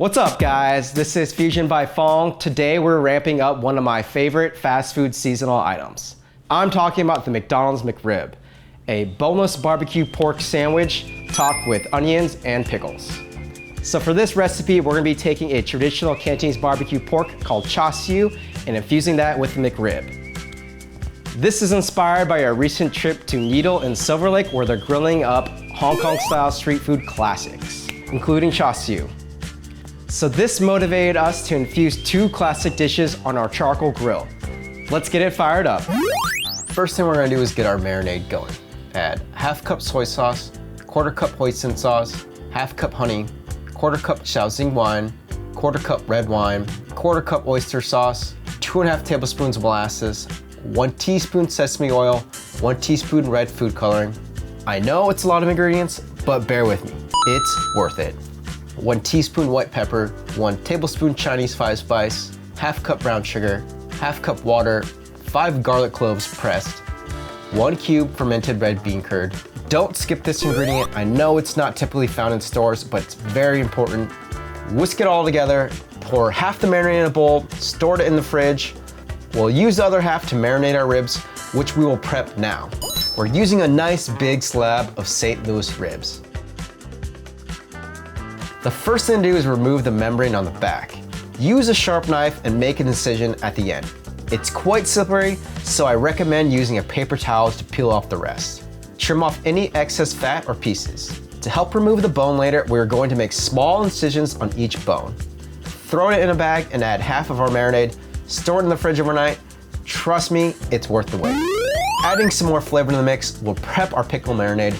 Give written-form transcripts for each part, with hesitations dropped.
What's up guys? This is Fusion by Fong. Today we're ramping up one of my favorite fast food seasonal items. I'm talking about the McDonald's McRib, a boneless barbecue pork sandwich topped with onions and pickles. So for this recipe, we're gonna be taking a traditional Cantonese barbecue pork called Char Siu and infusing that with the McRib. This is inspired by our recent trip to Needle and Silver Lake where they're grilling up Hong Kong style street food classics, including Char Siu. So this motivated us to infuse two classic dishes on our charcoal grill. Let's get it fired up. First thing we're gonna do is get our marinade going. Add half cup soy sauce, quarter cup hoisin sauce, half cup honey, quarter cup shaoxing wine, quarter cup red wine, quarter cup oyster sauce, 2.5 tablespoons molasses, 1 teaspoon sesame oil, 1 teaspoon red food coloring. I know it's a lot of ingredients, but bear with me, it's worth it. 1 teaspoon white pepper, 1 tablespoon Chinese 5-spice, half cup brown sugar, half cup water, 5 garlic cloves pressed, 1 cube fermented red bean curd. Don't skip this ingredient. I know it's not typically found in stores, but it's very important. Whisk it all together, pour half the marinade in a bowl, store it in the fridge. We'll use the other half to marinate our ribs, which we will prep now. We're using a nice big slab of St. Louis ribs. The first thing to do is remove the membrane on the back. Use a sharp knife and make an incision at the end. It's quite slippery, so I recommend using a paper towel to peel off the rest. Trim off any excess fat or pieces. To help remove the bone later, we're going to make small incisions on each bone. Throw it in a bag and add half of our marinade. Store it in the fridge overnight. Trust me, it's worth the wait. Adding some more flavor to the mix, we'll prep our pickle marinade.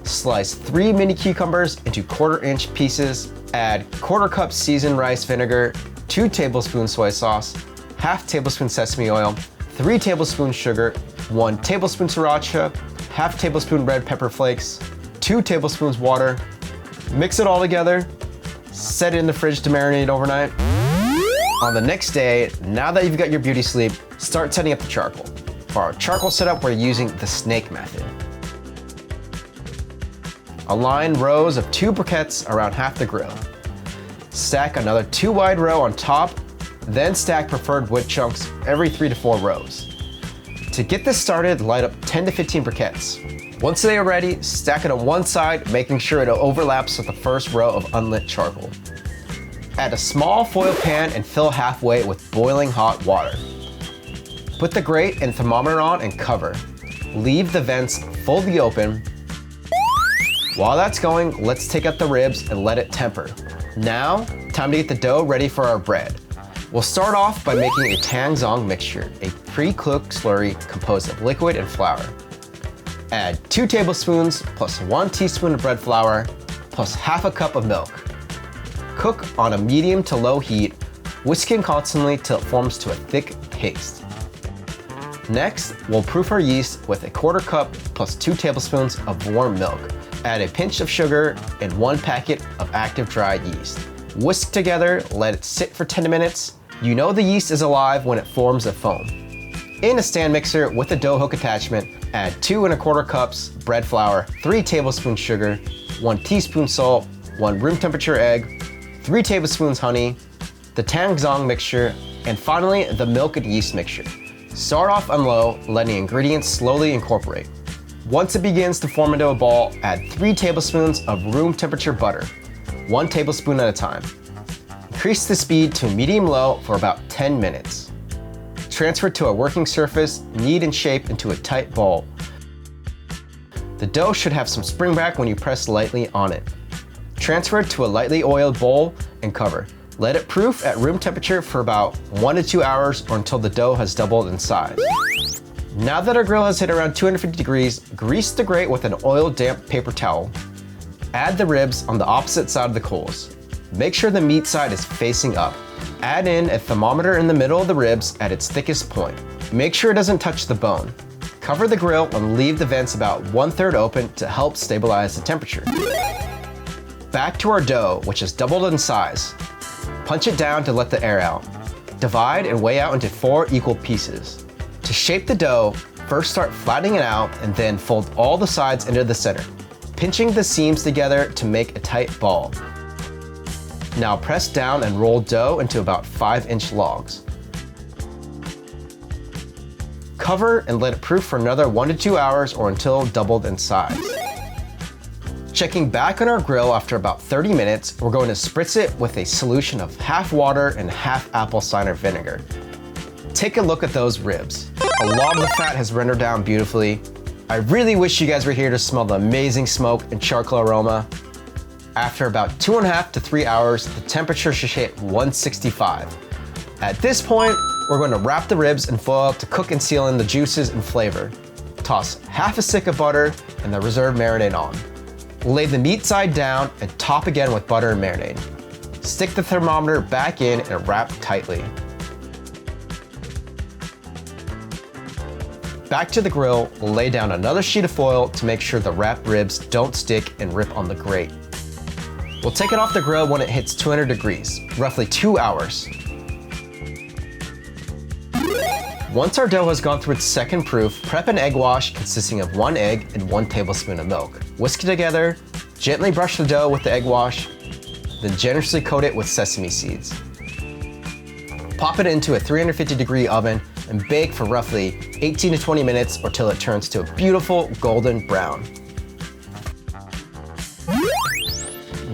Slice 3 mini cucumbers into 1/4-inch pieces. Add 1/4 cup seasoned rice vinegar, 2 tablespoons soy sauce, half tablespoon sesame oil, 3 tablespoons sugar, 1 tablespoon sriracha, half tablespoon red pepper flakes, 2 tablespoons water. Mix it all together. Set it in the fridge to marinate overnight. On the next day, now that you've got your beauty sleep, start setting up the charcoal. For our charcoal setup, we're using the snake method. Align rows of 2 briquettes around half the grill. Stack another 2 wide row on top, then stack preferred wood chunks every 3 to 4 rows. To get this started, light up 10 to 15 briquettes. Once they are ready, stack it on one side, making sure it overlaps with the first row of unlit charcoal. Add a small foil pan and fill halfway with boiling hot water. Put the grate and thermometer on and cover. Leave the vents fully open. While that's going, let's take out the ribs and let it temper. Now, time to get the dough ready for our bread. We'll start off by making a tangy mixture, a pre-cooked slurry composed of liquid and flour. Add 2 tablespoons plus 1 teaspoon of bread flour plus half a cup of milk. Cook on a medium to low heat, whisking constantly till it forms to a thick paste. Next, we'll proof our yeast with a 1/4 cup plus 2 tablespoons of warm milk. Add a pinch of sugar and 1 packet of active dry yeast. Whisk together, let it sit for 10 minutes. You know the yeast is alive when it forms a foam. In a stand mixer with a dough hook attachment, add 2 1/4 cups bread flour, 3 tablespoons sugar, 1 teaspoon salt, 1 room temperature egg, 3 tablespoons honey, the tangy mixture, and finally the milk and yeast mixture. Start off on low, letting ingredients slowly incorporate. Once it begins to form into a ball, add 3 tablespoons of room temperature butter, 1 tablespoon at a time. Increase the speed to medium-low for about 10 minutes. Transfer to a working surface, knead and shape into a tight ball. The dough should have some spring back when you press lightly on it. Transfer it to a lightly oiled bowl and cover. Let it proof at room temperature for about 1 to 2 hours or until the dough has doubled in size. Now that our grill has hit around 250 degrees, grease the grate with an oil-damp paper towel. Add the ribs on the opposite side of the coals. Make sure the meat side is facing up. Add in a thermometer in the middle of the ribs at its thickest point. Make sure it doesn't touch the bone. Cover the grill and leave the vents about 1/3 open to help stabilize the temperature. Back to our dough, which has doubled in size. Punch it down to let the air out. Divide and weigh out into 4 equal pieces. To shape the dough, first start flattening it out and then fold all the sides into the center, pinching the seams together to make a tight ball. Now press down and roll dough into about 5-inch logs. Cover and let it proof for another 1 to 2 hours or until doubled in size. Checking back on our grill after about 30 minutes, we're going to spritz it with a solution of half water and half apple cider vinegar. Take a look at those ribs. A lot of the fat has rendered down beautifully. I really wish you guys were here to smell the amazing smoke and charcoal aroma. After about 2.5 to 3 hours, the temperature should hit 165. At this point, we're going to wrap the ribs in foil to cook and seal in the juices and flavor. Toss half a stick of butter and the reserved marinade on. Lay the meat side down and top again with butter and marinade. Stick the thermometer back in and wrap tightly. Back to the grill, lay down another sheet of foil to make sure the wrapped ribs don't stick and rip on the grate. We'll take it off the grill when it hits 200 degrees, roughly 2 hours. Once our dough has gone through its second proof, prep an egg wash consisting of 1 egg and 1 tablespoon of milk. Whisk it together, gently brush the dough with the egg wash, then generously coat it with sesame seeds. Pop it into a 350-degree oven and bake for roughly 18 to 20 minutes or till it turns to a beautiful golden brown.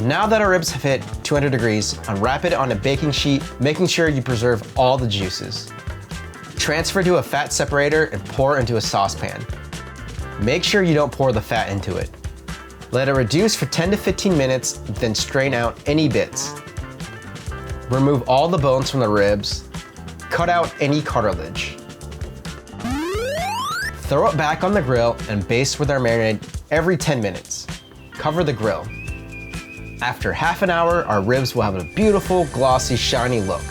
Now that our ribs have hit 200 degrees, unwrap it on a baking sheet, making sure you preserve all the juices. Transfer to a fat separator and pour into a saucepan. Make sure you don't pour the fat into it. Let it reduce for 10 to 15 minutes, then strain out any bits. Remove all the bones from the ribs. Cut out any cartilage. Throw it back on the grill and baste with our marinade every 10 minutes. Cover the grill. After half an hour, our ribs will have a beautiful, glossy, shiny look.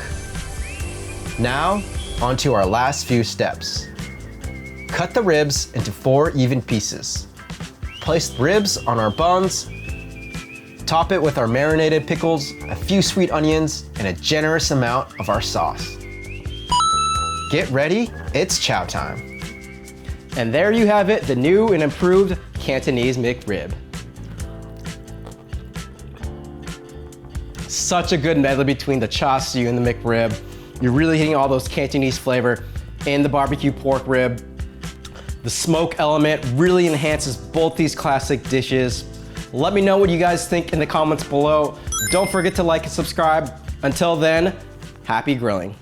Now, onto our last few steps. Cut the ribs into 4 even pieces. Place the ribs on our buns. Top it with our marinated pickles, a few sweet onions, and a generous amount of our sauce. Get ready, it's chow time. And there you have it, the new and improved Cantonese McRib. Such a good medley between the Char Siu and the McRib. You're really hitting all those Cantonese flavor in the barbecue pork rib. The smoke element really enhances both these classic dishes. Let me know what you guys think in the comments below. Don't forget to like and subscribe. Until then, happy grilling.